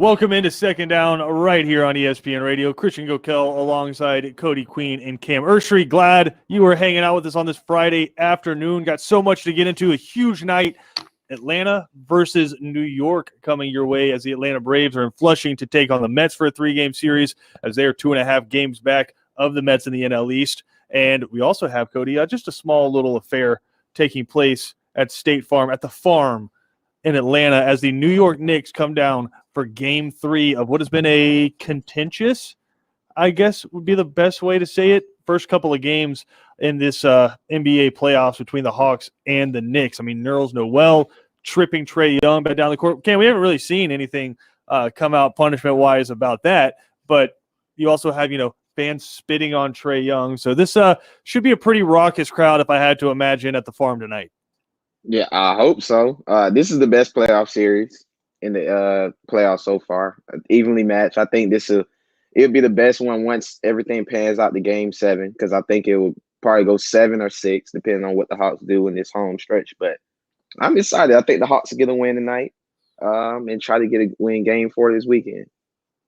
Welcome into Second Down right here on ESPN Radio. Christian Gokel alongside Cody Queen and Cam Urstreet. Glad you were hanging out with us on this Friday afternoon. Got so much to get into. A huge night. Atlanta versus New York coming your way as the Atlanta Braves are in Flushing to take on the Mets for a 3-game series as they are 2.5 games back of the Mets in the NL East. And we also have, Cody, just a small little affair taking place at State Farm, at the farm in Atlanta, as the New York Knicks come down for Game 3 of what has been a contentious, I guess would be the best way to say it, first couple of games in this NBA playoffs between the Hawks and the Knicks. I mean, Nerlens Noel tripping Trae Young back down the court. Cam, we haven't really seen anything come out punishment-wise about that, but you also have, fans spitting on Trae Young. So this should be a pretty raucous crowd, if I had to imagine, at the farm tonight. Yeah, I hope so. This is the best playoff series in the playoffs so far. Evenly matched. I think it'll be the best one once everything pans out to Game 7, because I think it will probably go 7 or 6, depending on what the Hawks do in this home stretch. But I'm excited. I think the Hawks will get a win tonight and try to get a win Game 4 this weekend.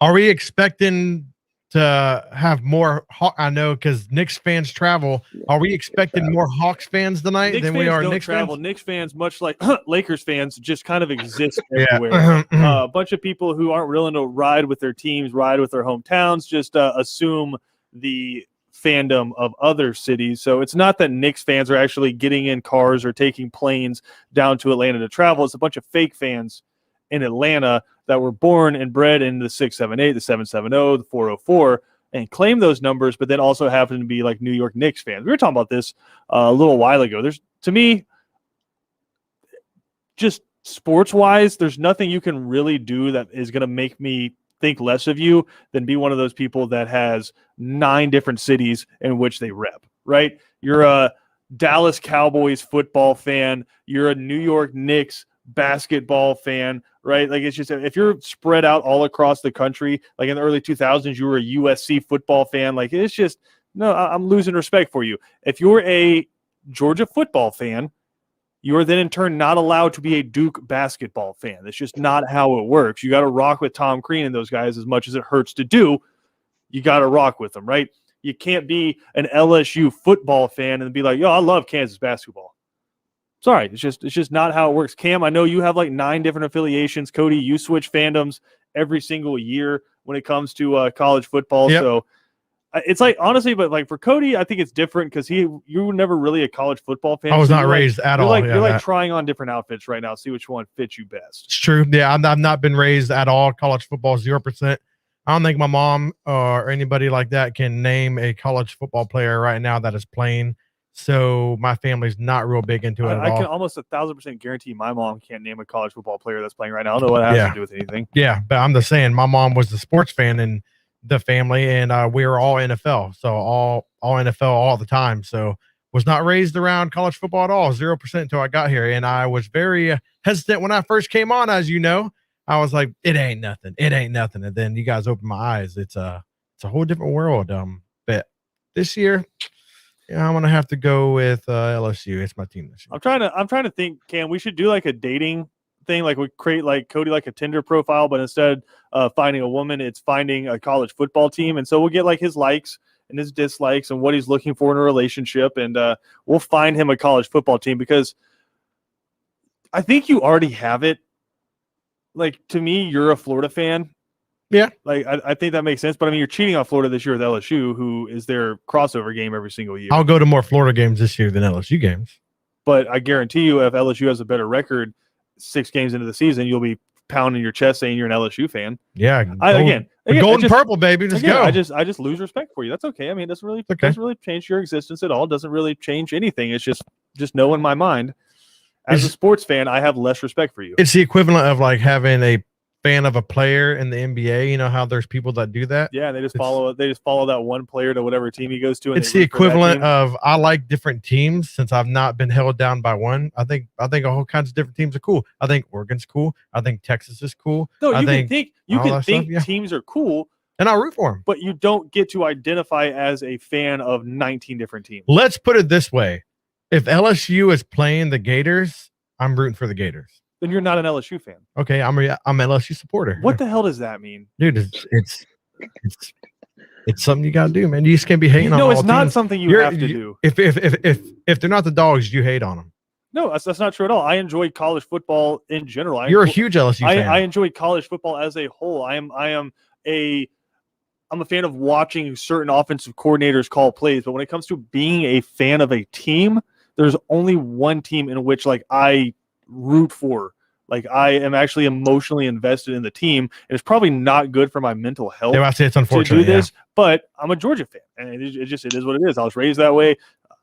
Are we expecting to have more I know because Knicks fans travel. Are we expecting more Hawks fans tonight than we are Knicks fans? Knicks fans, much like Lakers fans, just kind of exist everywhere. A bunch of people who aren't willing to ride with their teams, ride with their hometowns, just assume the fandom of other cities. So it's not that Knicks fans are actually getting in cars or taking planes down to Atlanta to travel. It's a bunch of fake fans in Atlanta that were born and bred in the 678, the 770, the 404, and claim those numbers, but then also happen to be like New York Knicks fans. We were talking about this a little while ago. To me, just sports-wise, there's nothing you can really do that is going to make me think less of you than be one of those people that has 9 different cities in which they rep, right? You're a Dallas Cowboys football fan. You're a New York Knicks basketball fan, right? Like, it's just, if you're spread out all across the country, like in the early 2000s, you were a USC football fan. Like, it's just, no, I'm losing respect for you. If you're a Georgia football fan, you are then in turn not allowed to be a Duke basketball fan. That's just not how it works. You got to rock with Tom Crean and those guys as much as it hurts to do. You got to rock with them, right? You can't be an LSU football fan and be like, yo, I love Kansas basketball. Sorry, it's just not how it works. Cam, I know you have like 9 different affiliations. Cody, you switch fandoms every single year when it comes to college football. Yep. So it's like, honestly, but like for Cody, I think it's different because you were never really a college football fan. I was not raised at all. You're like trying on different outfits right now, see which one fits you best. It's true. Yeah, I've not been raised at all. College football, 0%. I don't think my mom or anybody like that can name a college football player right now that is playing. So my family's not real big into it at all. I can almost 1,000% guarantee my mom can't name a college football player that's playing right now. I don't know what it has to do with anything. Yeah, but I'm just saying my mom was the sports fan in the family, and we were all NFL. So all NFL all the time. So was not raised around college football at all, 0% until I got here. And I was very hesitant when I first came on, as you know. I was like, it ain't nothing. It ain't nothing. And then you guys opened my eyes. It's a whole different world. But this year, yeah, I'm gonna have to go with LSU. It's my team this year. I'm trying to think, Cam, we should do like a dating thing, like we create like Cody like a Tinder profile, but instead of finding a woman, it's finding a college football team. And so we'll get like his likes and his dislikes and what he's looking for in a relationship, and we'll find him a college football team, because I think you already have it. Like, to me, you're a Florida fan. Yeah. Like, I think that makes sense. But, I mean, you're cheating on Florida this year with LSU, who is their crossover game every single year. I'll go to more Florida games this year than LSU games. But I guarantee you, if LSU has a better record 6 games into the season, you'll be pounding your chest saying you're an LSU fan. Yeah. Again, golden purple, baby. Let's go. I just lose respect for you. That's okay. I mean, it doesn't really change your existence at all. It doesn't really change anything. It's just know in my mind, as a sports fan, I have less respect for you. It's the equivalent of like having a fan of a player in the NBA. You know how there's people that do that? Yeah, they just follow that one player to whatever team he goes to. And it's the equivalent of, I like different teams since I've not been held down by one. I think a whole kinds of different teams are cool. I think Oregon's cool. I think Texas is cool. No, you can think teams are cool, and I'll root for them. But you don't get to identify as a fan of 19 different teams. Let's put it this way. If LSU is playing the Gators, I'm rooting for the Gators. Then you're not an LSU fan. Okay, I'm an LSU supporter. What the hell does that mean? Dude, it's something you gotta do, man. You just can't be hating on No, all it's not teams. something you have to do. If they're not the dogs, you hate on them. No, that's not true at all. I enjoy college football in general. You're a huge LSU fan. I enjoy college football as a whole. I'm a fan of watching certain offensive coordinators call plays, but when it comes to being a fan of a team, there's only one team in which like I root for. Like I am actually emotionally invested in the team, and it's probably not good for my mental health. I say it's unfortunate to do this, but I'm a Georgia fan, and it is what it is. I was raised that way.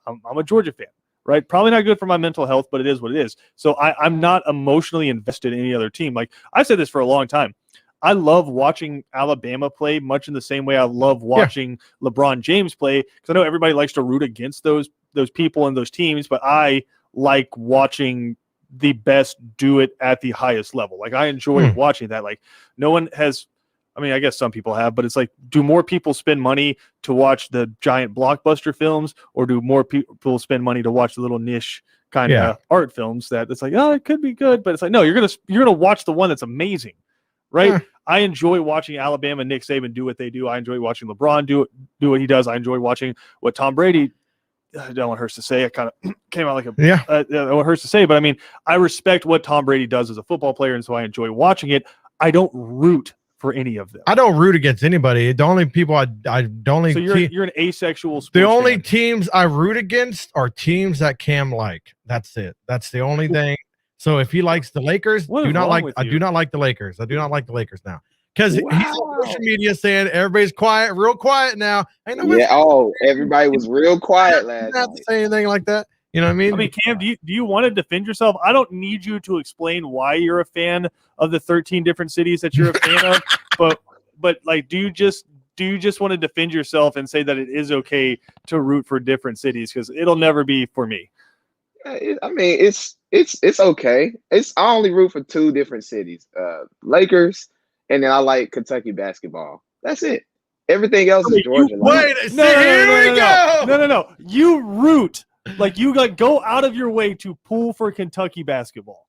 I'm a Georgia fan, right? Probably not good for my mental health, but it is what it is. So I'm not emotionally invested in any other team. Like I've said this for a long time. I love watching Alabama play much in the same way I love watching LeBron James play, because I know everybody likes to root against those people and those teams, but I like watching the best do it at the highest level. Like I enjoy watching that. Like no one has, I mean, I guess some people have, but it's like, do more people spend money to watch the giant blockbuster films, or do more people spend money to watch the little niche kind of art films that it's like, oh, it could be good, but it's like, no, you're gonna watch the one that's amazing, right? I enjoy watching Alabama and Nick Saban do what they do. I enjoy watching LeBron do what he does. I enjoy watching what Tom Brady. I don't want hurts to say. It kind of came out like what hurts to say, but I mean, I respect what Tom Brady does as a football player, and so I enjoy watching it. I don't root for any of them. I don't root against anybody. The only people So you're an asexual sports The only fan. teams I root against are teams that Cam like. That's it. That's the only thing. So if he likes the Lakers, I do not like the Lakers. I do not like the Lakers now. Because he's on social media saying everybody's quiet, real quiet now. Everybody was real quiet last night. Not to say anything like that. You know what I mean? I mean, Cam, do you want to defend yourself? I don't need you to explain why you're a fan of the 13 different cities that you're a fan of, but like, do you just want to defend yourself and say that it is okay to root for different cities? Because it'll never be for me. I mean, it's okay. I only root for two different cities, Lakers, and then I like Kentucky basketball. That's it. Everything else is Georgia. No. You root. Like you go out of your way to pull for Kentucky basketball.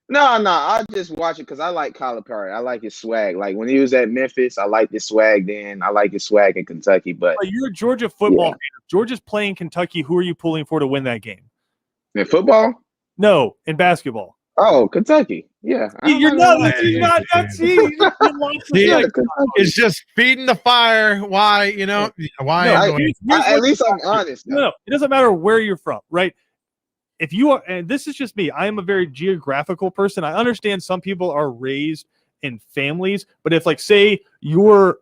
No. I just watch it because I like Calipari. I like his swag. Like when he was at Memphis, I liked his swag then. I like his swag in Kentucky. But you're a Georgia football fan. If Georgia's playing Kentucky. Who are you pulling for to win that game? In football? No, in basketball. Oh, Kentucky. Yeah. You're not. It's just feeding the fire. Why? You know why? At least I'm honest. No, it doesn't matter where you're from, right? If you are, and this is just me, I am a very geographical person. I understand some people are raised in families, but if like say you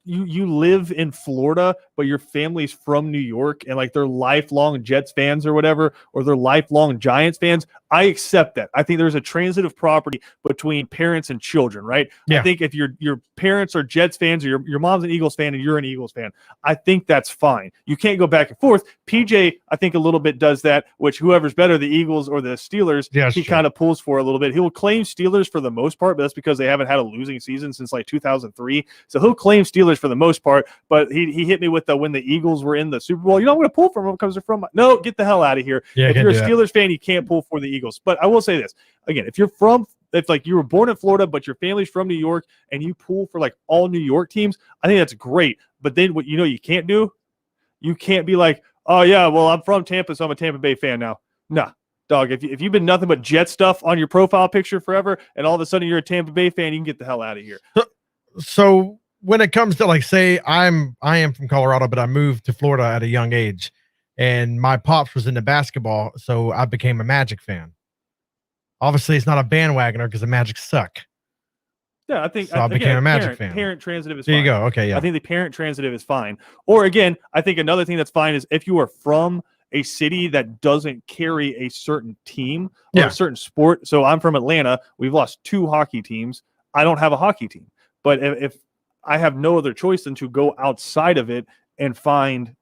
live in Florida, but your family's from New York and like they're lifelong Jets fans or whatever, or they're lifelong Giants fans, I accept that. I think there's a transitive property between parents and children, right? Yeah. I think if your parents are Jets fans or your mom's an Eagles fan and you're an Eagles fan, I think that's fine. You can't go back and forth. PJ, I think a little bit does that, which whoever's better, the Eagles or the Steelers, he kind of pulls for a little bit. He will claim Steelers for the most part, but that's because they haven't had a losing season since like 2003. So he'll claim Steelers for the most part, but he hit me with when the Eagles were in the Super Bowl. You know, I'm going to pull from them because they're from no, get the hell out of here. Yeah, if you're a Steelers fan, you can't pull for the Eagles. But I will say this again: if like you were born in Florida, but your family's from New York, and you pull for like all New York teams, I think that's great. But then what you can't do, you can't be like, oh yeah, well I'm from Tampa, so I'm a Tampa Bay fan now. Nah, dog. If you've been nothing but Jet stuff on your profile picture forever, and all of a sudden you're a Tampa Bay fan, you can get the hell out of here. So when it comes to like, say I am from Colorado, but I moved to Florida at a young age, and my pops was into basketball, so I became a Magic fan. Obviously, it's not a bandwagoner because the Magic suck. Yeah, I think so I became a Magic fan. Parent transitive is fine. There you go. Okay, yeah. I think the parent transitive is fine. Or again, I think another thing that's fine is if you are from a city that doesn't carry a certain team or a certain sport. So I'm from Atlanta. We've lost 2 hockey teams. I don't have a hockey team. But if I have no other choice than to go outside of it and find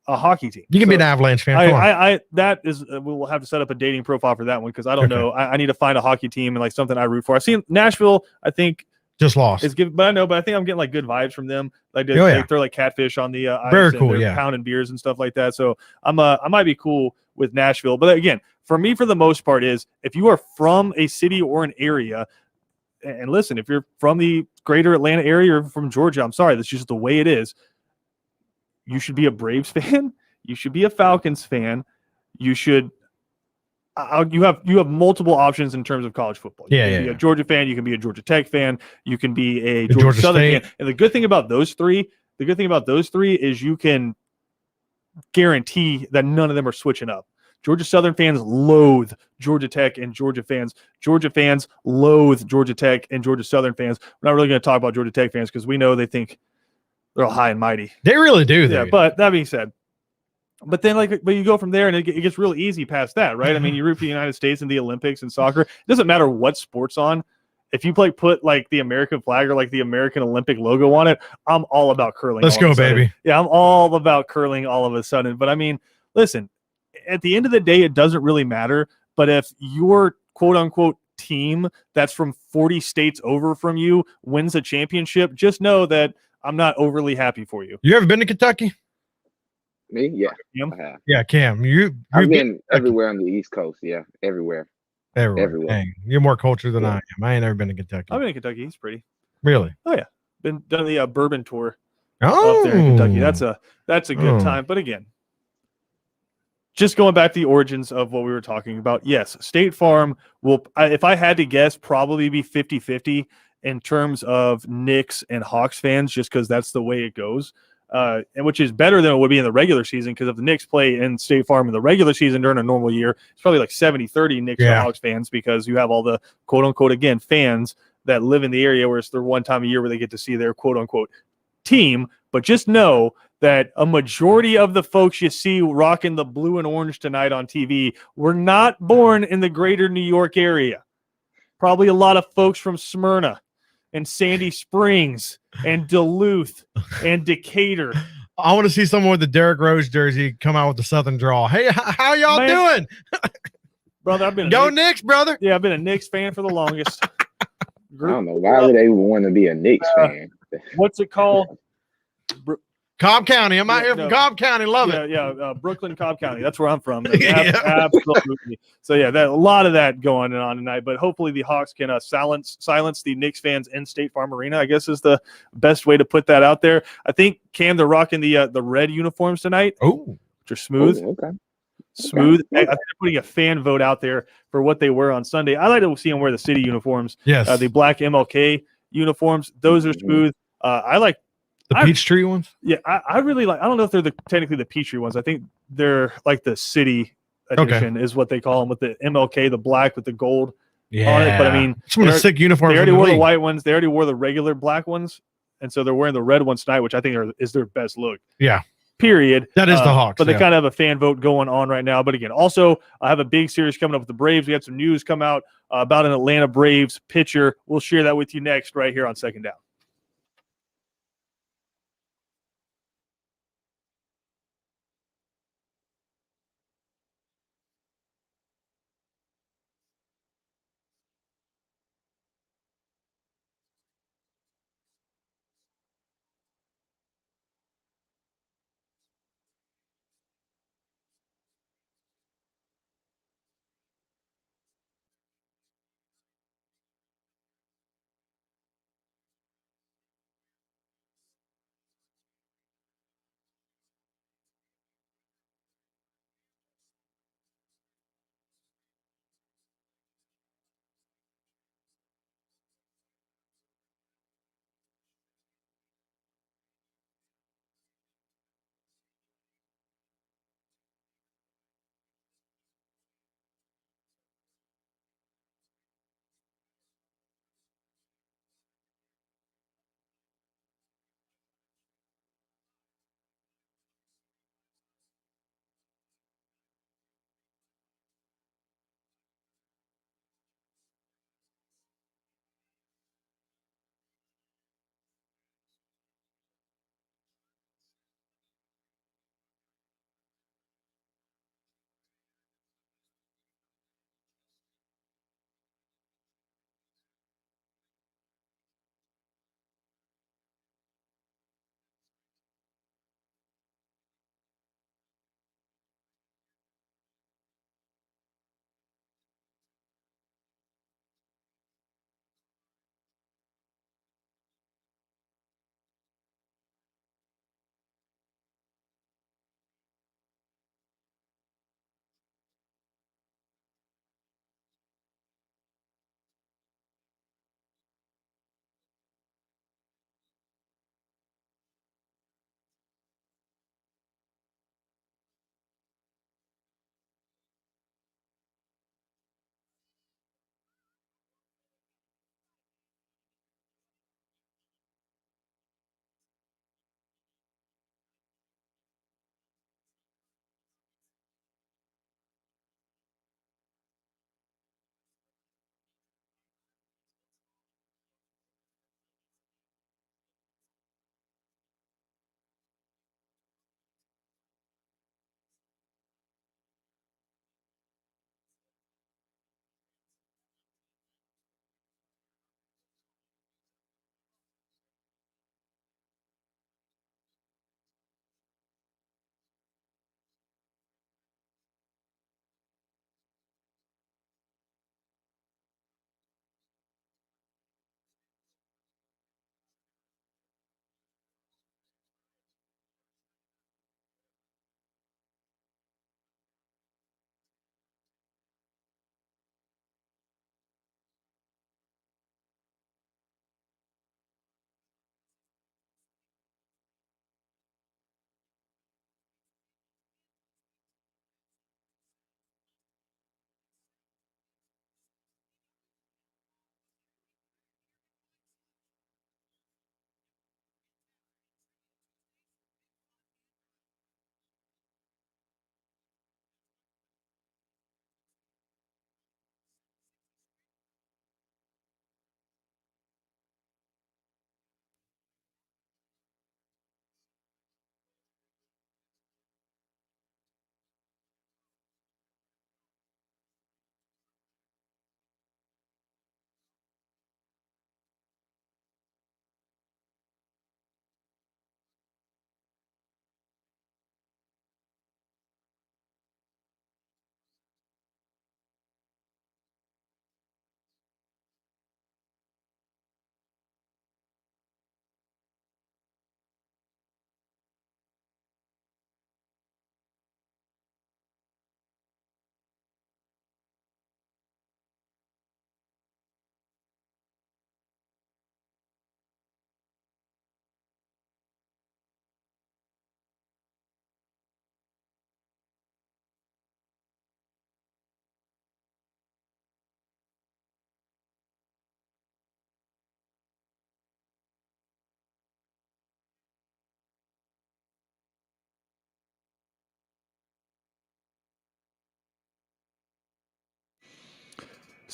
a hockey team. You can be an Avalanche fan. We'll have to set up a dating profile for that one because I don't know. I need to find a hockey team and like something I root for. I've seen Nashville, I think, Just lost. But I know, but I think I'm getting like good vibes from them. Like Oh, they yeah. throw like catfish on the ice. Very and cool, they're yeah. pounding beers and stuff like that. So I might be cool with Nashville. But again, for me, for the most part, is if you are from a city or an area, and listen, if you're from the greater Atlanta area or from Georgia, I'm sorry, that's just the way it is. You should be a Braves fan. You should be a Falcons fan. You should. You have multiple options in terms of college football. You can be a Georgia fan. You can be a Georgia Tech fan. You can be a Georgia Southern State fan. And the good thing about those three is you can guarantee that none of them are switching up. Georgia Southern fans loathe Georgia Tech and Georgia fans. Georgia fans loathe Georgia Tech and Georgia Southern fans. We're not really going to talk about Georgia Tech fans because we know they think they're all high and mighty. They really do. Yeah, but that being said, but then but you go from there and it gets real easy past that, right? I mean, you root for the United States in the Olympics and soccer. It doesn't matter what sport's on. If you put like the American flag or like the American Olympic logo on it, I'm all about curling. Let's go, baby. Yeah, I'm all about curling all of a sudden. But I mean, listen, at the end of the day, it doesn't really matter. But if your quote unquote team that's from 40 states over from you wins a championship, just know that I'm not overly happy for you. You ever been to Kentucky? Me? Yeah. Cam? I have. Yeah, Cam. I've been everywhere on the East Coast. Yeah, everywhere. Everywhere. Dang, you're more cultured than I am. I ain't never been to Kentucky. I've been in Kentucky. He's pretty. Really? Oh yeah. Been done the bourbon tour up there in Kentucky. That's a good time. But again, just going back to the origins of what we were talking about. Yes, State Farm will, if I had to guess, probably be 50-50 in terms of Knicks and Hawks fans, just because that's the way it goes. And which is better than it would be in the regular season, because if the Knicks play in State Farm in the regular season during a normal year, it's probably like 70-30 Knicks or Hawks fans, because you have all the quote-unquote, again, fans that live in the area where it's their one time a year where they get to see their quote-unquote team. But just know that a majority of the folks you see rocking the blue and orange tonight on TV were not born in the greater New York area. Probably a lot of folks from Smyrna and Sandy Springs and Duluth and Decatur. I want to see someone with the Derrick Rose jersey come out with the Southern draw. Hey, how y'all doing? Brother, I've been Knicks, brother. Yeah, I've been a Knicks fan for the longest. I don't know why would they want to be a Knicks fan. What's it called? Cobb County. I'm out here from Cobb County. Love it. Yeah, Brooklyn, Cobb County. That's where I'm from. Absolutely. So yeah, a lot of that going on tonight. But hopefully the Hawks can silence the Knicks fans in State Farm Arena, I guess is the best way to put that out there. I think, Cam, they're rocking the red uniforms tonight. Oh, which are smooth. Oh, okay. Smooth. Okay. I think they're putting a fan vote out there for what they wear on Sunday. I like to see them wear the city uniforms. Yes. The black MLK uniforms. Those are smooth. I like the Peachtree ones. Yeah, I really like. I don't know if they're technically the Peachtree ones. I think they're like the city edition is what they call them, with the MLK, the black with the gold on it. But I mean, some of the sick uniforms. They already wore the white ones. They already wore the regular black ones, and so they're wearing the red ones tonight, which I think is their best look. Yeah. Period. That is the Hawks. But they kind of have a fan vote going on right now. But again, also, I have a big series coming up with the Braves. We had some news come out about an Atlanta Braves pitcher. We'll share that with you next right here on Second Down.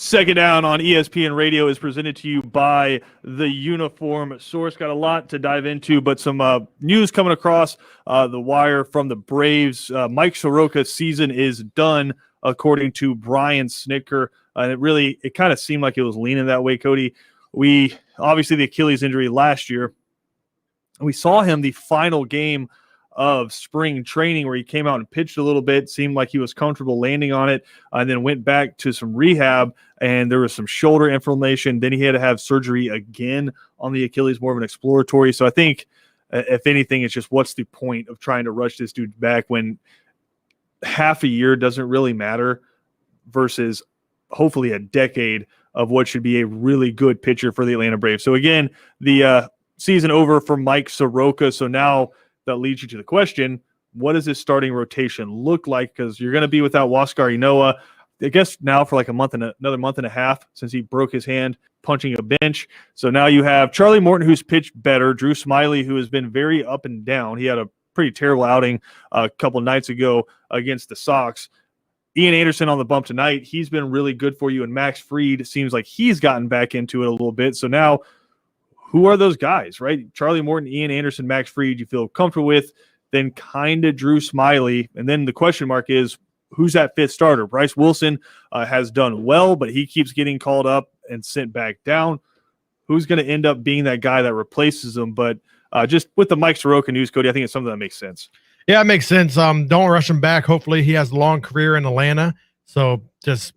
Second Down on ESPN Radio is presented to you by the Uniform Source. Got a lot to dive into, but some news coming across the wire from the Braves. Mike Soroka's season is done, according to Brian Snitker. And it kind of seemed like it was leaning that way, Cody. We obviously the Achilles injury last year. We saw him the final game of spring training where he came out and pitched a little bit, seemed like he was comfortable landing on it, and then went back to some rehab, and there was some shoulder inflammation. Then he had to have surgery again on the Achilles, more of an exploratory. So I think, if anything, it's just what's the point of trying to rush this dude back when half a year doesn't really matter versus hopefully a decade of what should be a really good pitcher for the Atlanta Braves. So again, the season over for Mike Soroka. So now that leads you to the question, what does this starting rotation look like? Because you're going to be without Huascar Ynoa, I guess now for like another month and a half since he broke his hand punching a bench. So now you have Charlie Morton, who's pitched better, Drew Smiley, who has been very up and down. He had a pretty terrible outing a couple nights ago against the Sox. Ian Anderson on the bump tonight. He's been really good for you. And Max Fried seems like he's gotten back into it a little bit. So now who are those guys, right? Charlie Morton, Ian Anderson, Max Fried, you feel comfortable with, then kind of Drew Smiley. And then the question mark is, who's that fifth starter? Bryce Wilson has done well, but he keeps getting called up and sent back down. Who's going to end up being that guy that replaces him? But just with the Mike Soroka news, Cody, I think it's something that makes sense. Yeah, it makes sense. Don't rush him back. Hopefully he has a long career in Atlanta. So just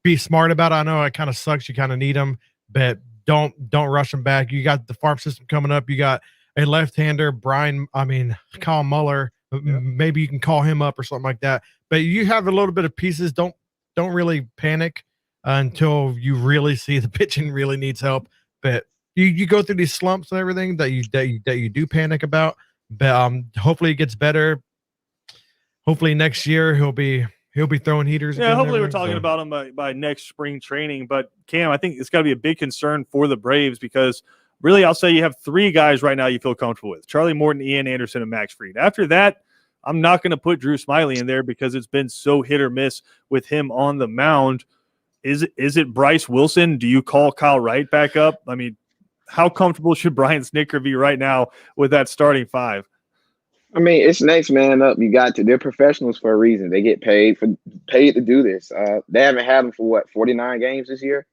be smart about it. I know it kind of sucks. You kind of need him, but don't rush him back. You got the farm system coming up. You got a left-hander, Kyle Muller. Yeah. Maybe you can call him up or something like that. But you have a little bit of pieces. Don't really panic until you really see the pitching really needs help. But you go through these slumps and everything that you do panic about. But hopefully it gets better. Hopefully next year he'll be throwing heaters. Yeah, hopefully we're talking about him by next spring training. But Cam, I think it's got to be a big concern for the Braves because really I'll say you have three guys right now you feel comfortable with: Charlie Morton, Ian Anderson, and Max Fried. After that, I'm not going to put Drew Smiley in there because it's been so hit or miss with him on the mound. Is it Bryce Wilson? Do you call Kyle Wright back up? I mean, how comfortable should Brian Snitker be right now with that starting five? I mean, it's next man up. They're professionals for a reason. They get paid to do this. They haven't had him for 49 games this year.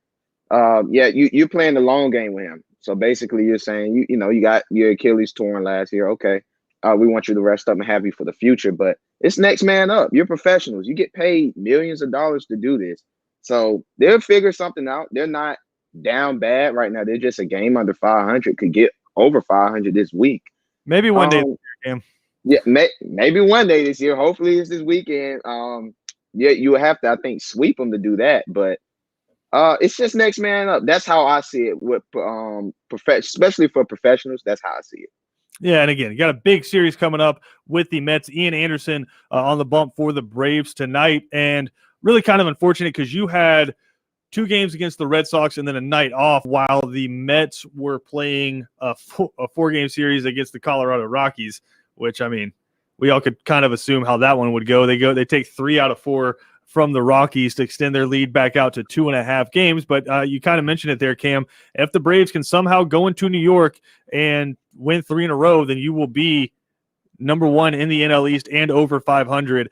You're playing the long game with him. So basically you're saying, you got your Achilles torn last year. Okay. We want you to rest up and have you for the future, but it's next man up. You're professionals. You get paid millions of dollars to do this. So they'll figure something out. They're not down bad right now. They're just a game under 500, could get over 500 this week. Maybe one day. Cam. Yeah, maybe one day this year. Hopefully it's this weekend. You will have to, I think, sweep them to do that. But it's just next man up. That's how I see it with especially for professionals. That's how I see it. Yeah, and again, you got a big series coming up with the Mets. Ian Anderson on the bump for the Braves tonight. And really kind of unfortunate because you had 2 games against the Red Sox and then a night off while the Mets were playing a 4-game series against the Colorado Rockies, which, I mean, we all could kind of assume how that one would go. They take 3 out of 4 from the Rockies to extend their lead back out to 2.5 games. But you kind of mentioned it there, Cam. If the Braves can somehow go into New York and win 3 in a row, then you will be number 1 in the NL East and over 500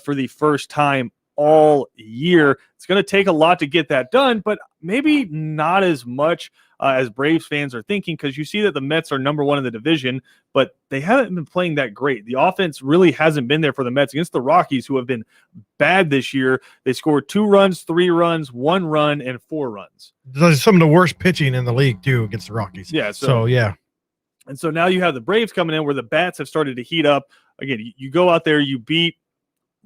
for the first time all year. It's going to take a lot to get that done, but maybe not as much as Braves fans are thinking, because you see that the Mets are number 1 in the division, but they haven't been playing that great. The offense really hasn't been there for the Mets against the Rockies, who have been bad this year. They scored 2 runs, 3 runs, 1 run, and 4 runs. There's some of the worst pitching in the league, too, against the Rockies. Yeah. So yeah. And so now you have the Braves coming in where the bats have started to heat up. Again, you go out there, you beat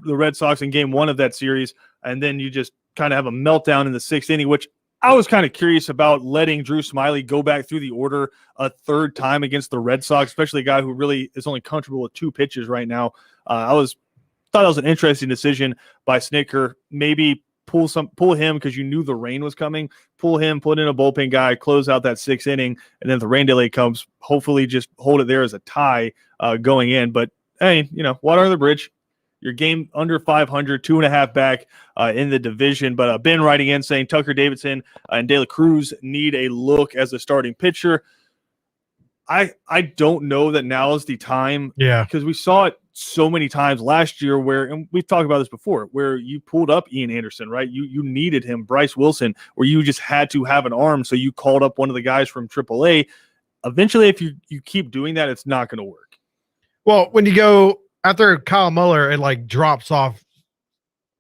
the Red Sox in game 1 of that series, and then you just kind of have a meltdown in the 6th inning, which I was kind of curious about letting Drew Smiley go back through the order a 3rd time against the Red Sox, especially a guy who really is only comfortable with 2 pitches right now. I thought that was an interesting decision by Snitker. Maybe pull him because you knew the rain was coming. Pull him, put in a bullpen guy, close out that 6th inning, and then if the rain delay comes, hopefully just hold it there as a tie going in. But hey, water under the bridge. your game under 500, 2.5 back in the division. But Ben writing in saying Tucker Davidson and De La Cruz need a look as a starting pitcher. I don't know that now is the time. Yeah. Because we saw it so many times last year where, and we've talked about this before, where you pulled up Ian Anderson, right? You needed him, Bryce Wilson, where you just had to have an arm. So you called up one of the guys from AAA. Eventually, if you keep doing that, it's not going to work. Well, when you go after Kyle Muller, it like drops off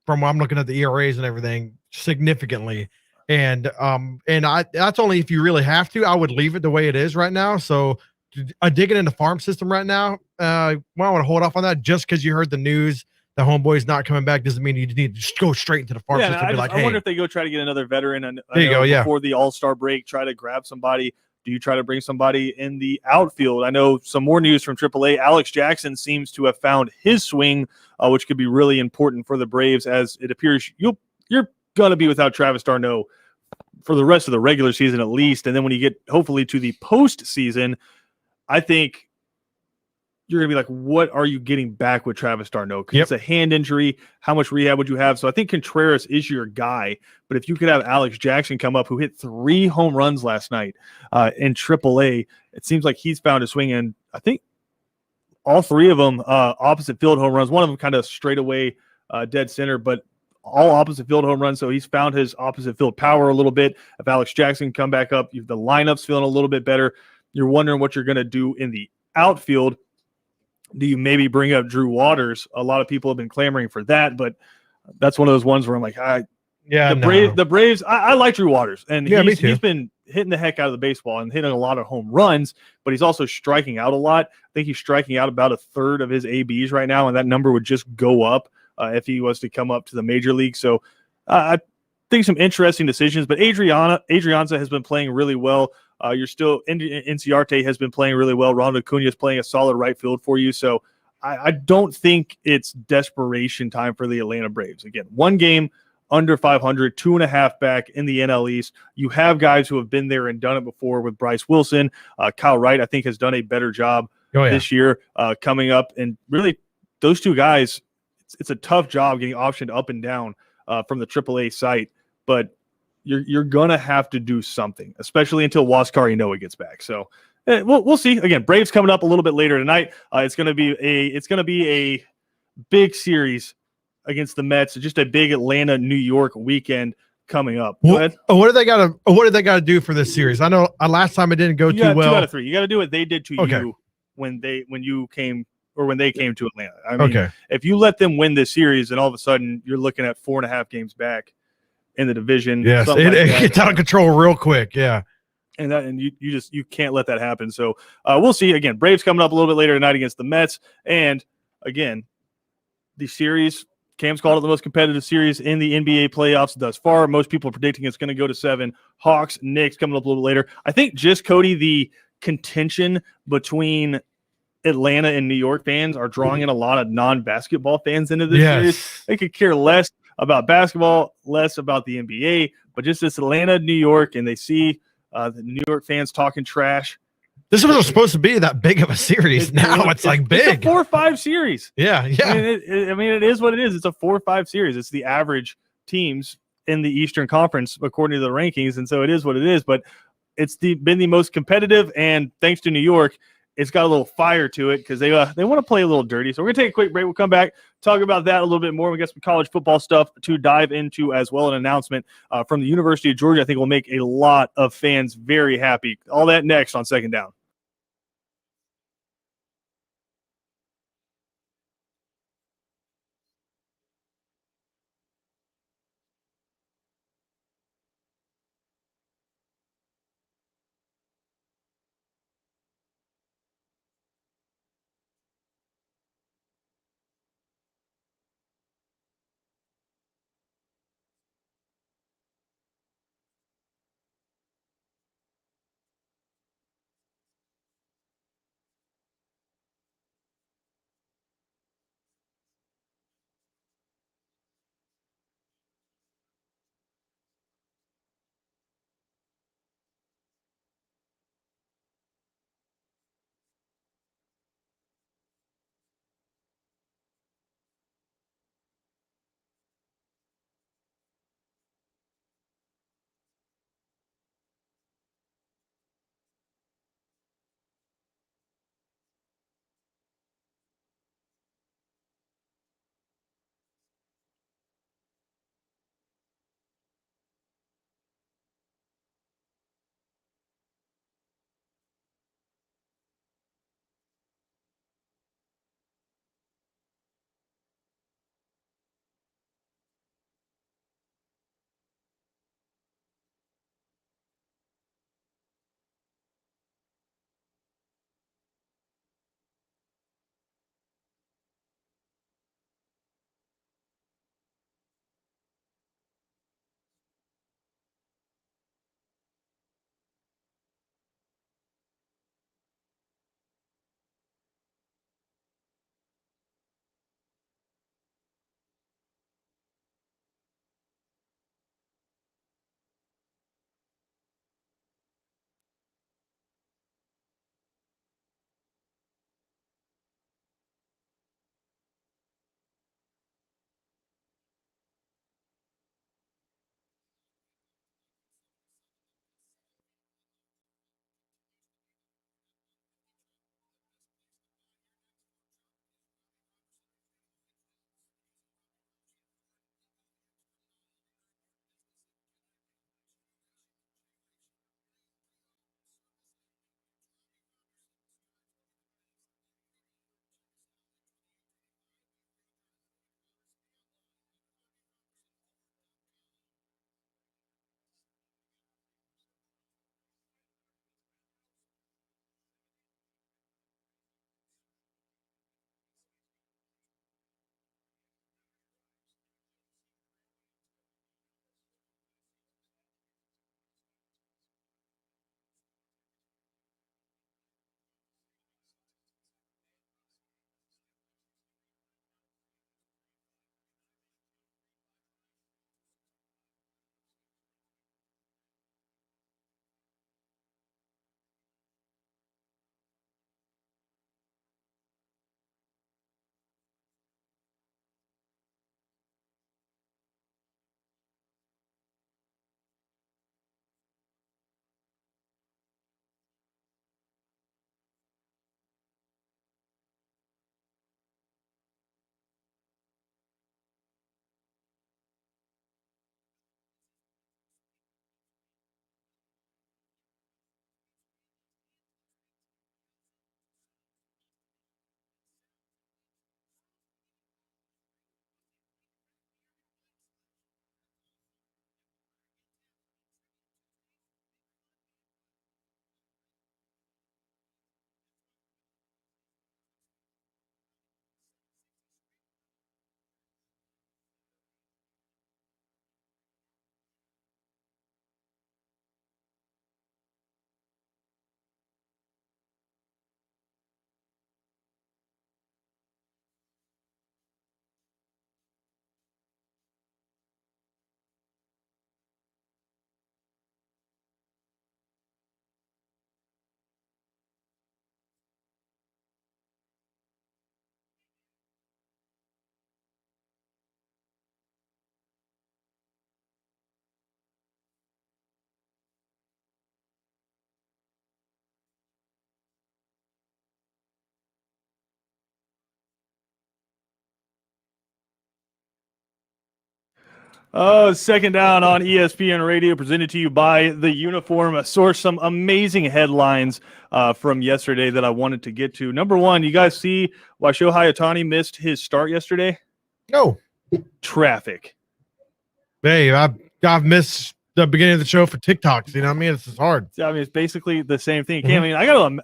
from what I'm looking at the ERAs and everything significantly. And that's only if you really have to. I would leave it the way it is right now. So digging in the farm system right now, I want to hold off on that just because you heard the news. The homeboy's not coming back doesn't mean you need to just go straight into the farm system. And I wonder if they go try to get another veteran. And there you go. Yeah. Before the All-Star break, try to grab somebody. Do you try to bring somebody in the outfield? I know some more news from AAA. Alex Jackson seems to have found his swing, which could be really important for the Braves, as it appears you're going to be without Travis d'Arnaud for the rest of the regular season at least. And then when you get hopefully to the postseason, I think you're going to be like, what are you getting back with Travis d'Arnaud? Because it's a hand injury. How much rehab would you have? So I think Contreras is your guy. But if you could have Alex Jackson come up, who hit 3 home runs last night in AAA, it seems like he's found his swing. And I think all 3 of them opposite field home runs. One of them kind of straight away dead center, but all opposite field home runs. So he's found his opposite field power a little bit. If Alex Jackson come back up, the lineup's feeling a little bit better. You're wondering what you're going to do in the outfield. Do you maybe bring up Drew Waters? A lot of people have been clamoring for that, but that's one of those ones where I'm like, the Braves. I like Drew Waters, and he's been hitting the heck out of the baseball and hitting a lot of home runs, but he's also striking out a lot. I think he's striking out about a third of his ABs right now, and that number would just go up if he was to come up to the major league. So I think some interesting decisions, but Adrianza has been playing really well. You're still Inciarte has been playing really well. Ronald Acuna is playing a solid right field for you. So I don't think it's desperation time for the Atlanta Braves. Again, 1 game under 500, 2.5 back in the NL East. You have guys who have been there and done it before with Bryce Wilson. Kyle Wright, I think, has done a better job this year coming up. And really, those 2 guys, it's a tough job getting optioned up and down from the AAA site, but you're gonna have to do something, especially until Huascar Ynoa gets back. So we'll see. Again, Braves coming up a little bit later tonight. It's gonna be a big series against the Mets. Just a big Atlanta New York weekend coming up. Go ahead. What did they got to do for this series? I know last time it didn't go too well. 2 out of 3. You got to do what they did to you when they came to Atlanta. I mean, if you let them win this series, and all of a sudden you're looking at 4.5 games back in the division. Yes, it gets out of control real quick. Yeah. And you can't let that happen. So we'll see. Again, Braves coming up a little bit later tonight against the Mets. And again, the series, Cam's called it the most competitive series in the NBA playoffs thus far. Most people are predicting it's going to go to 7. Hawks, Knicks coming up a little later. I think just, Cody, the contention between Atlanta and New York fans are drawing in a lot of non-basketball fans into this series. They could care less about basketball, less about the NBA, but just this Atlanta, New York, and they see the New York fans talking trash. This was supposed to be that big of a series. Now it's like big. It's a 4-5 series. Yeah. I mean, it is what it is. It's a 4-5 series. It's the average teams in the Eastern Conference according to the rankings, and so it is what it is. But it's been the most competitive, and thanks to New York, it's got a little fire to it because they want to play a little dirty. So we're going to take a quick break. We'll come back, talk about that a little bit more. We got some college football stuff to dive into as well. An announcement from the University of Georgia I think will make a lot of fans very happy. All that next on Second Down. Oh, second down on ESPN Radio, presented to you by the Uniform Source. Some amazing headlines from yesterday that I wanted to get to. Number one, you guys see why Shohei Ohtani missed his start yesterday? No. Traffic. Hey, I've missed the beginning of the show for TikToks. You know what I mean? It's just hard. I mean, it's basically the same thing. I mean,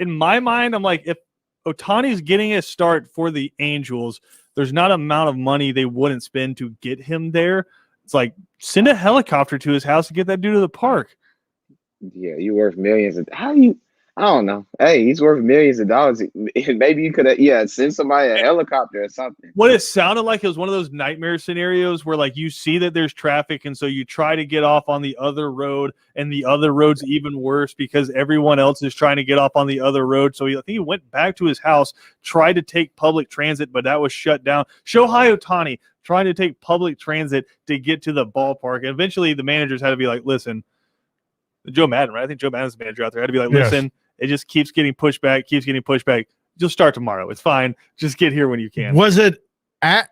in my mind, I'm like, if Ohtani's getting a start for the Angels, there's not an amount of money they wouldn't spend to get him there. It's like, send a helicopter to his house to get that dude to the park. Yeah, you worth millions. How do you? I don't know. Hey, he's worth millions of dollars. Maybe you could have, send somebody a helicopter or something. What it sounded like, it was one of those nightmare scenarios where, like, you see that there's traffic, and so you try to get off on the other road, and the other road's even worse because everyone else is trying to get off on the other road. So I think he went back to his house, tried to take public transit, but that was shut down. Shohei Ohtani trying to take public transit to get to the ballpark. And eventually the managers had to be like, listen, Joe Madden, right? I think Joe Madden's the manager out there. Had to be like, listen, it just keeps getting pushed back. You'll start tomorrow. It's fine. Just get here when you can. Was it at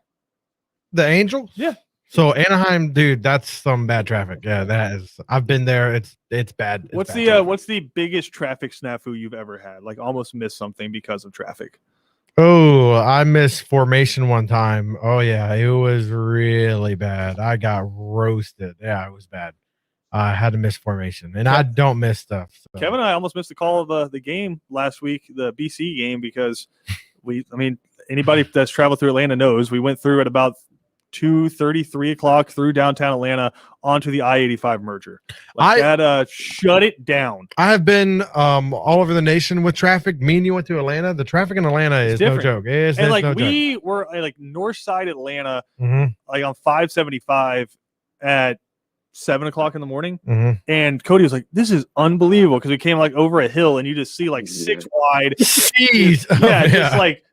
the Angels? Yeah. So Anaheim, dude, that's some bad traffic. Yeah, that is. I've been there. It's bad. What's the biggest traffic snafu you've ever had? Like almost missed something because of traffic? Oh, I missed formation one time. Oh yeah, it was really bad. I got roasted. Yeah, it was bad. I had to miss formation, and I don't miss stuff. So. Kevin and I almost missed the call of the game last week, the BC game, because anybody that's traveled through Atlanta knows we went through at about 2:30, 3 o'clock through downtown Atlanta onto the I-85 merger. That shut it down. I have been all over the nation with traffic. Me and you went to Atlanta. The traffic in Atlanta is different. No joke. We were like north side Atlanta, like on 575 at 7 o'clock in the morning, and Cody was like, "This is unbelievable," because we came like over a hill, and you just see like 6 wide. Jeez.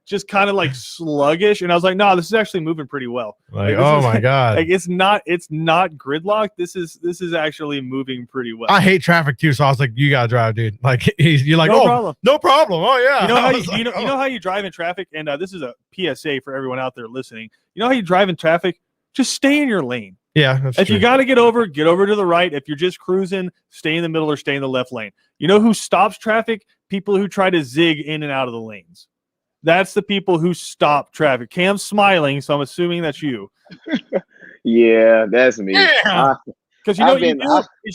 Just kind of like sluggish, and I was like, "No, this is actually moving pretty well." Like oh my god, like it's not gridlock. This is actually moving pretty well. I hate traffic too, so I was like, "You gotta drive, dude." Like you're like, no problem. Oh yeah. You know how you know how you drive in traffic, and this is a PSA for everyone out there listening. You know how you drive in traffic? Just stay in your lane. Yeah, that's if true. You got to get over to the right. If you're just cruising, stay in the middle or stay in the left lane. You know who stops traffic? People who try to zig in and out of the lanes. That's the people who stop traffic. Cam's smiling, so I'm assuming that's you. Yeah, that's me. Yeah. Because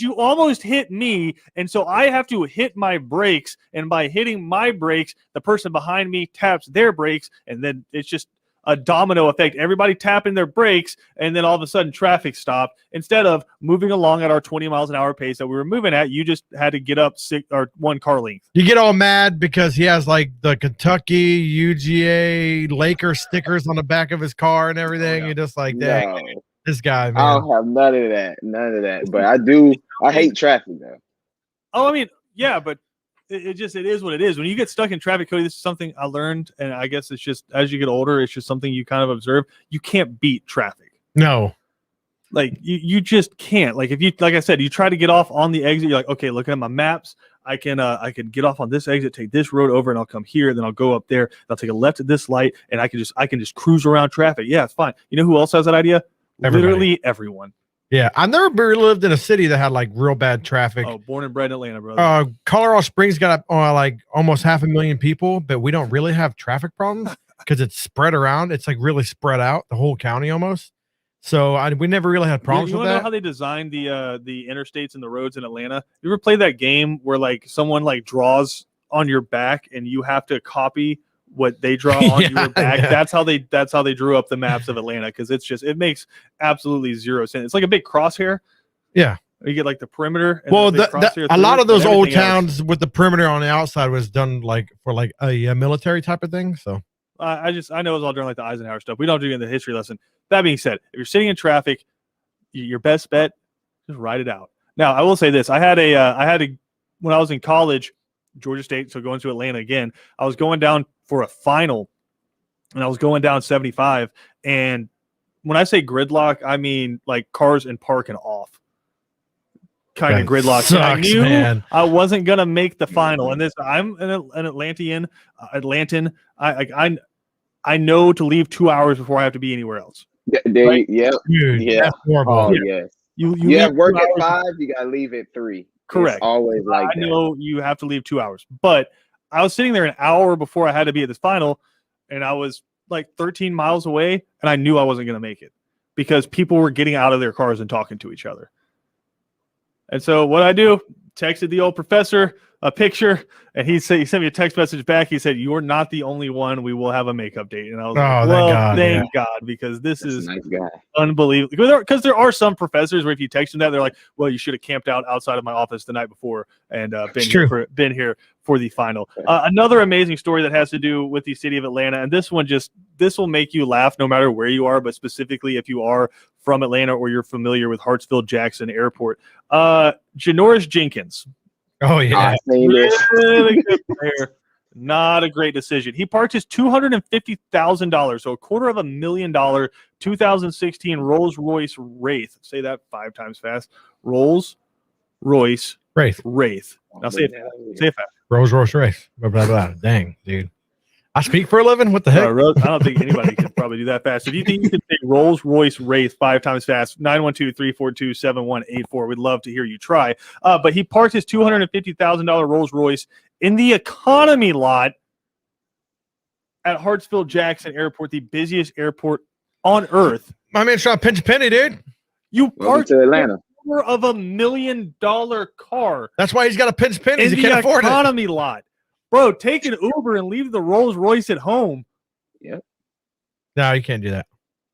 you almost hit me, and so I have to hit my brakes, and by hitting my brakes, the person behind me taps their brakes, and then it's just a domino effect. Everybody tapping their brakes, and then all of a sudden traffic stopped. Instead of moving along at our 20 miles an hour pace that we were moving at, you just had to get up 1 car length. You get all mad because he has like the Kentucky UGA Laker stickers on the back of his car and everything. You're just like, dang, this guy, man. I don't have none of that. But I hate traffic though. Oh, I mean, yeah, but it is what it is. When you get stuck in traffic, Cody, this is something I learned, and I guess it's just as you get older, it's just something you kind of observe. You can't beat traffic. No. Like you just can't. Like like I said, you try to get off on the exit, you're like, okay, looking at my maps, I can get off on this exit, take this road over, and I'll come here, then I'll go up there, I'll take a left at this light, and I can just cruise around traffic. Yeah, it's fine. You know who else has that idea? Everybody. Literally everyone. Yeah, I've never lived in a city that had like real bad traffic. Oh, born and bred in Atlanta, brother. Colorado Springs got like almost 500,000 people, but we don't really have traffic problems because it's spread around. It's like really spread out, the whole county almost. So we never really had problems you with that. that. Know how they designed the interstates and the roads in Atlanta? You ever play that game where like someone like draws on your back and you have to copy what they draw on your back? Yeah. That's how they drew up the maps of Atlanta, because it makes absolutely zero sense. It's like a big crosshair. Yeah, you get like the perimeter. And a lot of those old towns with the perimeter on the outside was done like for like a military type of thing. So I know it was all during like the Eisenhower stuff. We don't do it in the history lesson. That being said, if you're sitting in traffic, your best bet, just ride it out. Now I will say this: I had a when I was in college, Georgia State, so going to Atlanta again, I was going down for a final, and I was going down 75. And when I say gridlock, I mean like cars in park and off kind of gridlock. Sucks, I knew man. I wasn't gonna make the final, and this I'm an Atlantean. I know to leave 2 hours before I have to be anywhere else. Right? Yep. Dude, Yeah. that's horrible. Oh, Yeah. yes. You You have leave work 2 at hours. 5, you gotta leave at 3. Correct. It's always like I that. know you have to leave 2 hours, but I was sitting there an hour before I had to be at this final, and I was like 13 miles away, and I knew I wasn't going to make it because people were getting out of their cars and talking to each other. And so what I do, texted the old professor a picture, and he sent me a text message back. He said, "You're not the only one. We will have a makeup date." And I was like, thank "Well, God, thank God, because this That's is a nice guy. unbelievable." Because there are some professors where if you text them that, they're like, "Well, you should have camped out outside of my office the night before and been here for the final." Another amazing story that has to do with the city of Atlanta, and this will make you laugh no matter where you are, but specifically if you are from Atlanta or you're familiar with Hartsfield-Jackson Airport. Janoris Jenkins. Oh yeah. I seen this. Really good player. Not a great decision. He parked his $250,000, so $250,000 2016 Rolls-Royce Wraith. Say that 5 times fast. Rolls-Royce Wraith. Now say it fast. Say it fast. Rolls-Royce race. Blah, blah, blah. Dang, dude. I speak for a living. What the heck? I don't think anybody can probably do that fast. If you think you can say Rolls-Royce Wraith 5 times fast, 912-342-7184. We'd love to hear you try. But he parked his $250,000 Rolls-Royce in the economy lot at Hartsfield-Jackson Airport, the busiest airport on earth. My man's trying to pinch a penny, dude. You Welcome parked to Atlanta. of $1 million car That's why he's got to pinch pennies. in He the can't afford it. economy lot. Bro, take an Uber and leave the Rolls-Royce at home. No, you can't do that.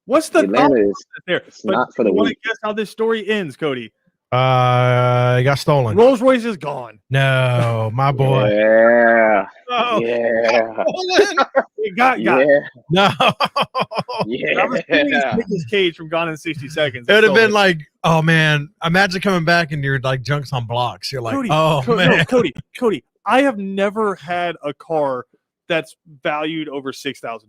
What's the Atlanta thought is there? it's not for the you want to weak. guess how this story ends, Cody? He got stolen. Rolls-Royce is gone. No, my boy. Yeah. Oh, Yeah. it got Yeah. No. That was Yeah. Nicolas Cage from Gone in 60 Seconds. It would have So, been like, oh man, imagine coming back and you're like junks on blocks. You're like, Cody, oh man. Cody, I have never had a car that's valued over $6,000.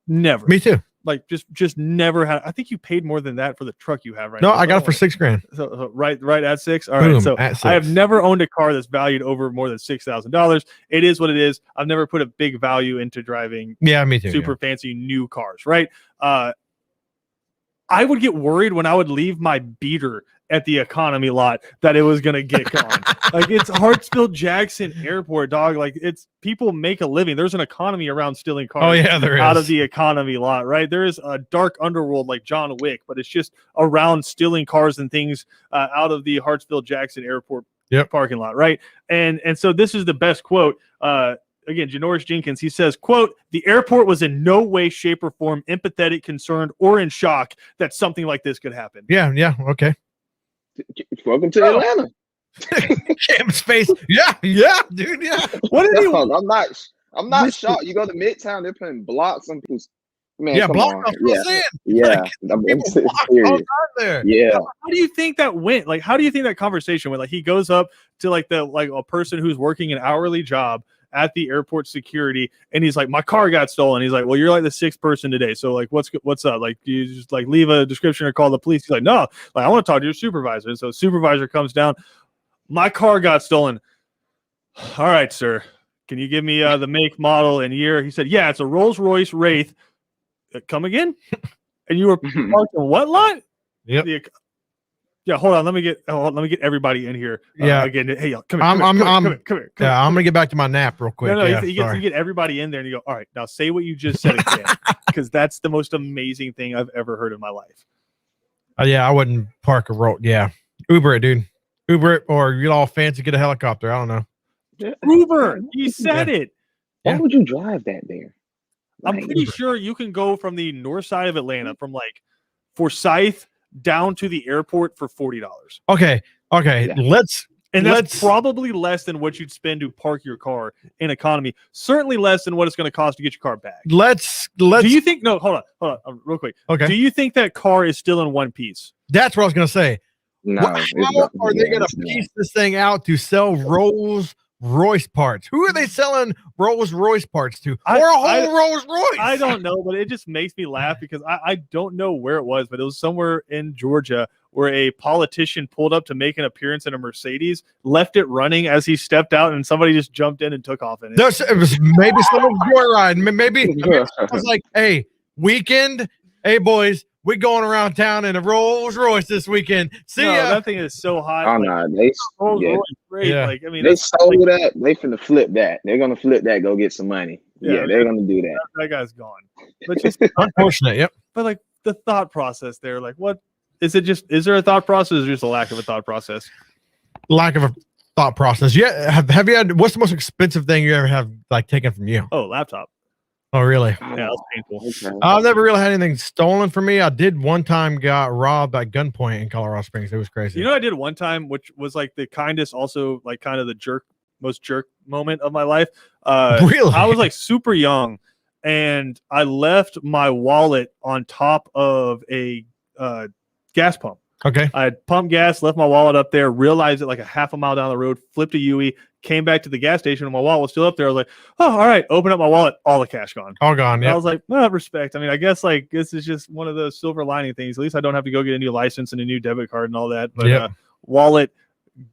Never. Me too. Like just never had. I think you paid more than that for the truck you have right No, now. I got it for $6,000. So right at 6. All right. Boom, So at 6. I have never owned a car that's valued over more than $6,000. It is what it is. I've never put a big value into driving Yeah, me too. super fancy new cars. Right. I would get worried when I would leave my beater at the economy lot that it was gonna get gone. Like it's Hartsfield-Jackson Airport, dog. Like it's people make a living. There's an economy around stealing cars. Oh yeah, there is. Out of the economy lot, right? There is a dark underworld like John Wick, but it's just around stealing cars and things out of the Hartsfield-Jackson Airport parking lot, right? And so this is the best quote. Again, Janoris Jenkins, he says, quote, "The airport was in no way, shape, or form empathetic, concerned, or in shock that something like this could happen." Yeah, okay. Welcome to Atlanta. Cam space. Yeah, dude, yeah. What did he Dog, I'm not shocked. You go to Midtown, they're putting blocks on people's. Man, Yeah, come block on. off. What Yeah, I'm saying. yeah. Like, I'm people block all serious. time there. Yeah. How do you think that went? Like, how do you think that conversation went? Like, he goes up to like a person who's working an hourly job at the airport security, and he's like, "My car got stolen." He's like, "Well, you're like the 6th person today, so like, what's up? Like, do you just like leave a description or call the police?" He's like, "No, like I want to talk to your supervisor." And so supervisor comes down. "My car got stolen." "All right, sir. Can you give me the make, model, and year?" He said, "Yeah, it's a Rolls-Royce Wraith." "Come again?" "And you were parked in what lot?" Yep. Yeah, hold on. Let me get everybody in here. Yeah. Again, hey, y'all, come I'm here. Yeah, I'm gonna get back to my nap real quick. No, Yeah, you get everybody in there, and you go, "All right, now say what you just said again," because that's the most amazing thing I've ever heard in my life. Yeah, I wouldn't park a road. Yeah, Uber it, dude. Uber it, or get all fancy, get a helicopter. I don't know. Uber, he said it. Why Yeah. would you drive that there? I'm Like, pretty sure you can go from the north side of Atlanta, from like Forsyth down to the airport for $40. Okay. Yeah. Let's And that's Let's- probably less than what you'd spend to park your car in economy. Certainly less than what it's going to cost to get your car back. let's. Do you think? No, hold on, real quick. Okay, Do you think that car is still in one piece? that's what I was gonna say. no, How are they gonna it's not. piece this thing out to sell Rolls Royce parts? Who are they selling Rolls Royce parts to? Or a whole Rolls Royce? I don't know, but it just makes me laugh because I don't know where it was, but it was somewhere in Georgia where a politician pulled up to make an appearance in a Mercedes, left it running as he stepped out, and somebody just jumped in and took off in it. No, it was maybe someone joyride. Maybe it was like, hey, weekend. Hey boys, we going around town in a Rolls Royce this weekend. See No, ya. that thing is so hot. Oh like, no, they Rolls yeah, Royce, great. Yeah. Like, I mean, they that's sold like, that. They finna flip that. They're gonna flip that. Go get some money. Yeah, Yeah, they're gonna do that. that guy's gone. But just, Unfortunate. Yep. but like the thought process there, like, what is it? Just is there a thought process, or just a lack of a thought process? Lack of a thought process. Yeah. Have you had? What's the most expensive thing you ever have like taken from you? Oh, laptop. Oh, really? Yeah, that was painful. Okay. I've never really had anything stolen from me. I did one time got robbed at gunpoint in Colorado Springs. It was crazy. You know, I did one time, which was like the kindest, also like kind of the most jerk moment of my life. Really? I was like super young, and I left my wallet on top of a gas pump. Okay. I had pumped gas, left my wallet up there, realized it like a half a mile down the road, flipped a Yui, came back to the gas station, and my wallet was still up there. I was like, oh, all right, open up my wallet, all the cash gone. All gone. And I Yeah. was like, well, respect. I mean, I guess like this is just one of those silver lining things. At least I don't have to go get a new license and a new debit card and all that. But Yep. wallet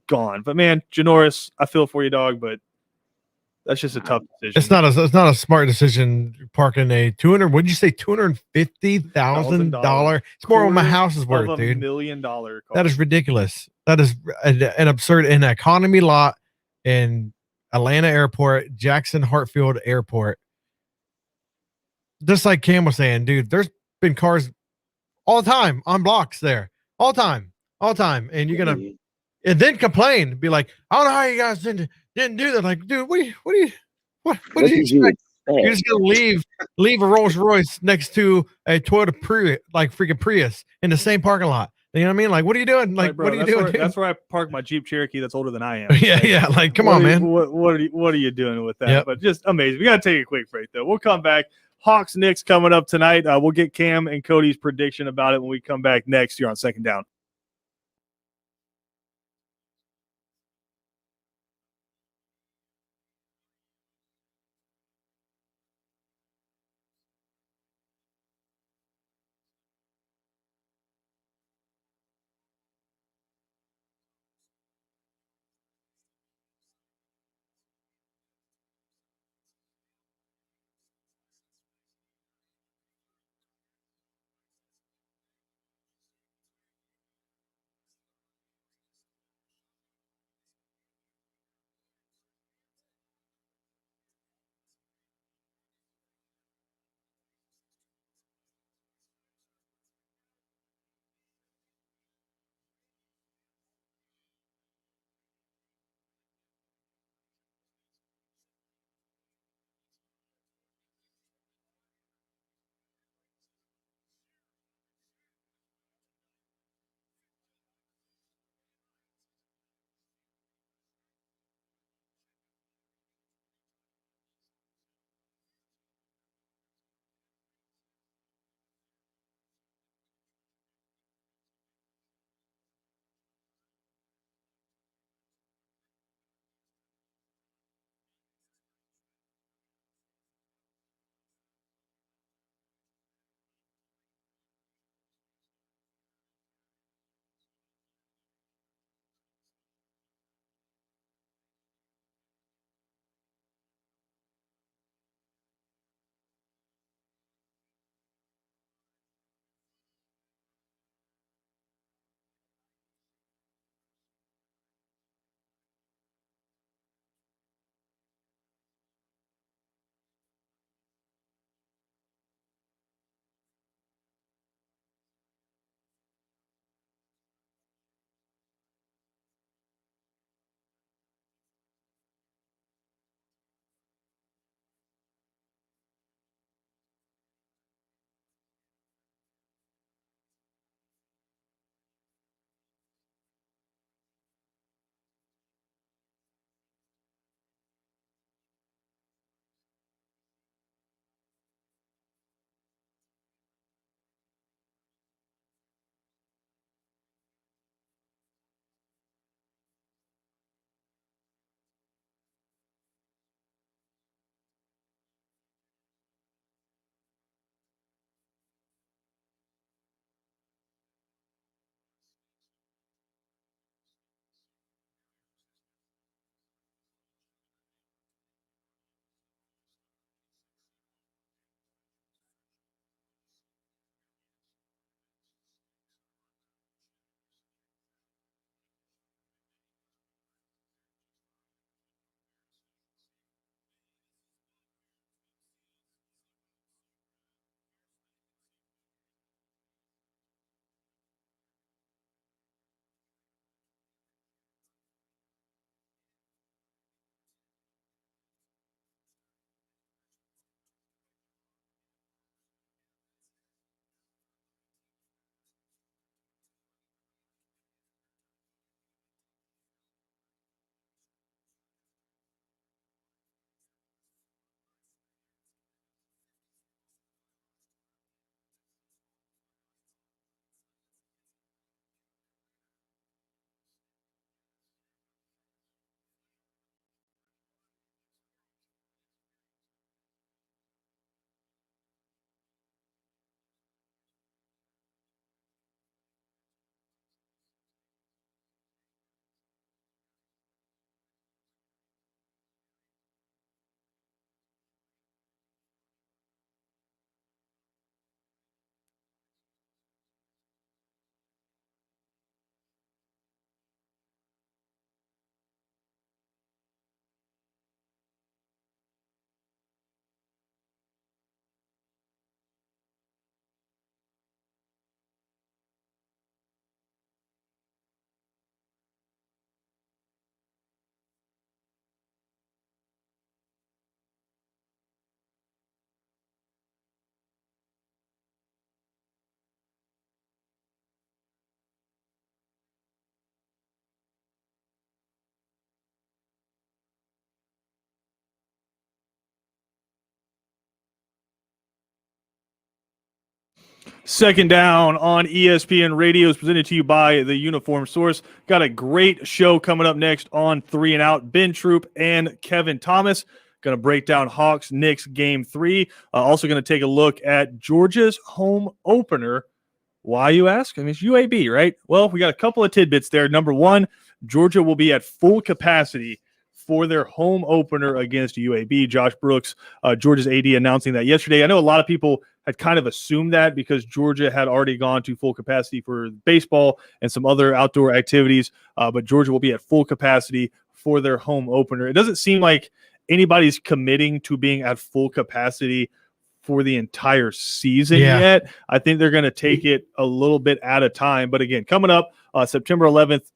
gone. But man, Janoris, I feel for you, dog. But that's just a tough decision. It's not a smart decision parking a 200. What'd you say? $250,000. It's more than my house is worth, of dude. $1 million car. That is ridiculous. That is an absurd in an economy lot in Atlanta Airport, Jackson Hartfield Airport. Just like Cam was saying, dude, there's been cars all the time on blocks there, all time, and you're gonna and then complain, be like, I don't know how you guys didn't do that. Like, dude, what did you expect? You're just gonna leave a Rolls Royce next to a Toyota Prius, like freaking Prius, in the same parking lot. You know what I mean? Like, what are you doing? Like, bro, what are you that's doing? where- dude? that's where I park my Jeep Cherokee that's older than I am. Yeah, Like, yeah. Like, come what on, are you- man. What are you doing with that? Yep. But just amazing. We got to take a quick break, though. We'll come back. Hawks Knicks coming up tonight. We'll get Cam and Cody's prediction about it when we come back next year on Second Down. Second Down on ESPN Radio is presented to you by the Uniform Source. Got a great show coming up next on 3 and Out. Ben Troop and Kevin Thomas going to break down Hawks-Knicks Game 3. Also going to take a look at Georgia's home opener. Why, you ask? I mean, it's UAB, right? Well, we got a couple of tidbits there. Number one, Georgia will be at full capacity for their home opener against UAB. Josh Brooks, Georgia's AD, announcing that yesterday. I know a lot of people had kind of assumed that because Georgia had already gone to full capacity for baseball and some other outdoor activities, but Georgia will be at full capacity for their home opener. It doesn't seem like anybody's committing to being at full capacity for the entire season yet. I think they're going to take it a little bit at a time. But again, coming up September 11th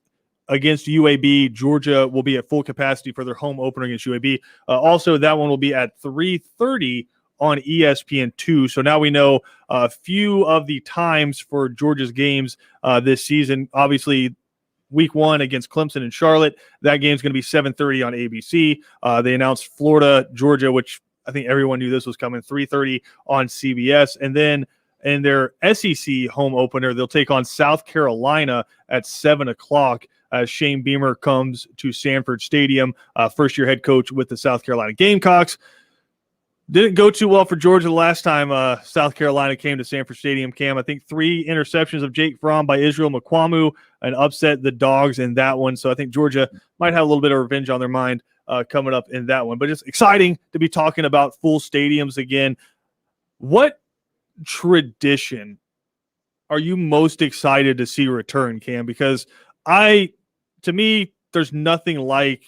against UAB, Georgia will be at full capacity for their home opener against UAB. Also, that one will be at 3:30 on ESPN2. So now we know a few of the times for Georgia's games this season. Obviously, Week 1 against Clemson and Charlotte, that game's going to be 7:30 on ABC. They announced Florida, Georgia, which I think everyone knew this was coming, 3:30 on CBS. And then in their SEC home opener, they'll take on South Carolina at 7 o'clock as Shane Beamer comes to Sanford Stadium, first-year head coach with the South Carolina Gamecocks. Didn't go too well for Georgia the last time South Carolina came to Sanford Stadium, Cam. I think 3 interceptions of Jake Fromm by Israel McQuamu and upset the Dogs in that one. So I think Georgia might have a little bit of revenge on their mind coming up in that one. But it's exciting to be talking about full stadiums again. What tradition are you most excited to see return, Cam? Because to me, there's nothing like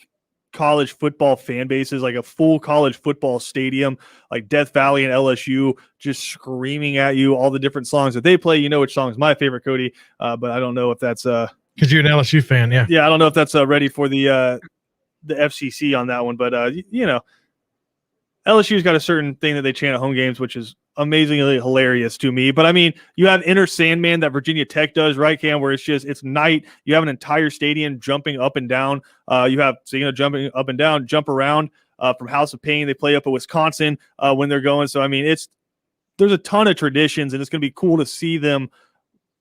college football fan bases, like a full college football stadium, like Death Valley and LSU, just screaming at you all the different songs that they play. You know which song is my favorite, Cody, but I don't know if that's because you're an LSU fan, yeah. I don't know if that's ready for the FCC on that one, but LSU's got a certain thing that they chant at home games, which is amazingly hilarious to me. But I mean, you have Inner Sandman that Virginia Tech does, right, Cam, where it's night. You have an entire stadium jumping up and down. You have jumping up and down, jump around from House of Pain. They play up at Wisconsin when they're going. So I mean, there's a ton of traditions, and it's going to be cool to see them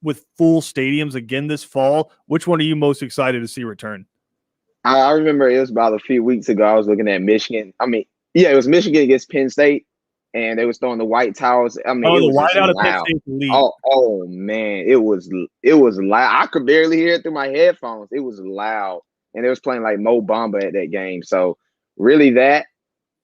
with full stadiums again this fall. Which one are you most excited to see return? I remember it was about a few weeks ago. I was looking at Michigan. It was Michigan against Penn State, and they was throwing the white towels. I mean, the whiteout of Penn State lead. Oh man, it was loud. I could barely hear it through my headphones. It was loud, and they was playing like Mo Bamba at that game. So really that,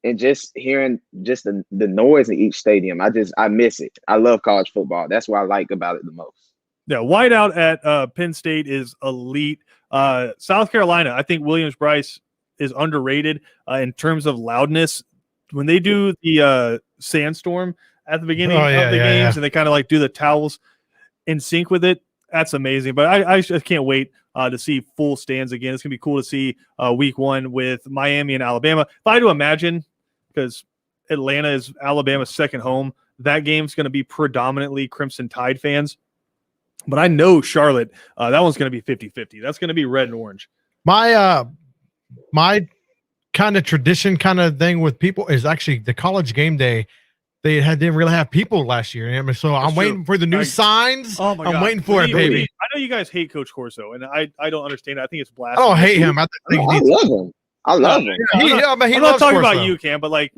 and just hearing just the noise in each stadium, I miss it. I love college football. That's what I like about it the most. Yeah, whiteout at Penn State is elite. South Carolina, I think Williams-Brice is underrated in terms of loudness. When they do the sandstorm at the beginning of the games, and they kind of like do the towels in sync with it, that's amazing. But I just can't wait to see full stands again. It's going to be cool to see Week 1 with Miami and Alabama. If I had to imagine, because Atlanta is Alabama's second home, that game's going to be predominantly Crimson Tide fans. But I know Charlotte, that one's going to be 50-50. That's going to be red and orange. My kind of tradition kind of thing with people is actually the college game day. They didn't really have people last year. So I'm waiting for the new signs. Oh my God. I'm waiting for it, baby. I know you guys hate Coach Corso, and I don't understand it. I think it's blasphemy. I don't hate him. I love him. I love him. I'm not talking about you, Cam, but like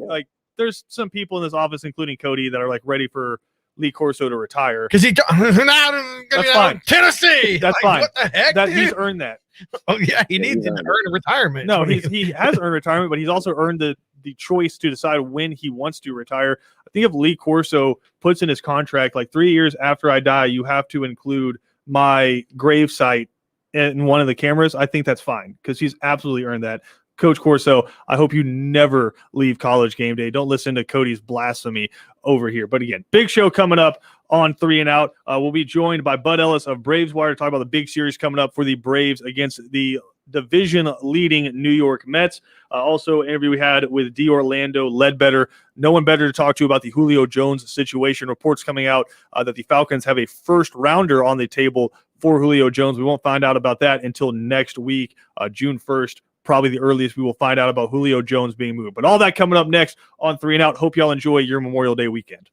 there's some people in this office, including Cody, that are like ready for Lee Corso to retire. Because That's fine. Tennessee. That's fine. What the heck? That he's earned that. Oh yeah, he needs to earn a retirement. No, he has earned retirement, but he's also earned the choice to decide when he wants to retire. I think if Lee Corso puts in his contract, like 3 years after I die, you have to include my gravesite in one of the cameras, I think that's fine because he's absolutely earned that. Coach Corso, I hope you never leave College Game Day. Don't listen to Cody's blasphemy over here. But again, big show coming up on 3 and Out. We'll be joined by Bud Ellis of Braves Wire to talk about the big series coming up for the Braves against the division-leading New York Mets. Also, an interview we had with D'Orlando Ledbetter. No one better to talk to about the Julio Jones situation. Reports coming out that the Falcons have a first-rounder on the table for Julio Jones. We won't find out about that until next week, June 1st. Probably the earliest we will find out about Julio Jones being moved. But all that coming up next on 3 and Out. Hope y'all enjoy your Memorial Day weekend.